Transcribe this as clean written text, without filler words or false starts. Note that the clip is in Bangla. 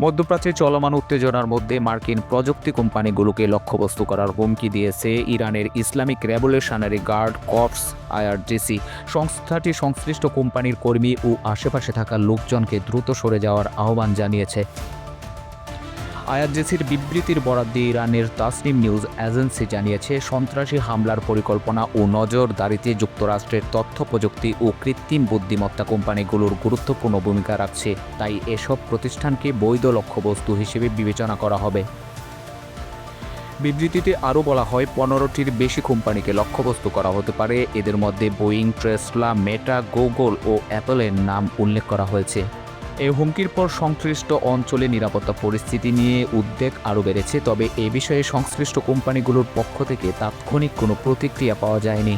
মধ্যপ্রাচ্যে চলমান উত্তেজনার মধ্যে মার্কিন প্রযুক্তি কোম্পানিগুলোকে লক্ষ্যবস্তু করার হুমকি দিয়েছে ইরানের Islamic revolutionary guard corps IRGC. সংস্থাটি সংশ্লিষ্ট কোম্পানির কর্মী ও আশেপাশে থাকা লোকজনকে দ্রুত সরে যাওয়ার আহ্বান জানিয়েছে। আইআরজিসির বিবৃতির বরাত দিয়ে ইরানের তাসনিম নিউজ এজেন্সি জানিয়েছে, সন্ত্রাসী হামলার পরিকল্পনা ও নজরদারিতে যুক্তরাষ্ট্রের তথ্য প্রযুক্তি ও কৃত্রিম বুদ্ধিমত্তা কোম্পানিগুলোর গুরুত্বপূর্ণ ভূমিকা রাখছে, তাই এসব প্রতিষ্ঠানকে বৈধ লক্ষ্যবস্তু হিসেবে বিবেচনা করা হবে। বিবৃতিতে আরও বলা হয়, 15টির বেশি কোম্পানিকে লক্ষ্যবস্তু করা হতে পারে। এদের মধ্যে বোয়িং, টেসলা, মেটা, গুগল ও অ্যাপলের নাম উল্লেখ করা হয়েছে। এই হুমকির পর সংশ্লিষ্ট অঞ্চলে নিরাপত্তা পরিস্থিতি নিয়ে উদ্বেগ আরও বেড়েছে, তবে এ বিষয়ে সংশ্লিষ্ট কোম্পানিগুলোর পক্ষ থেকে তাৎক্ষণিক কোনো প্রতিক্রিয়া পাওয়া যায়নি।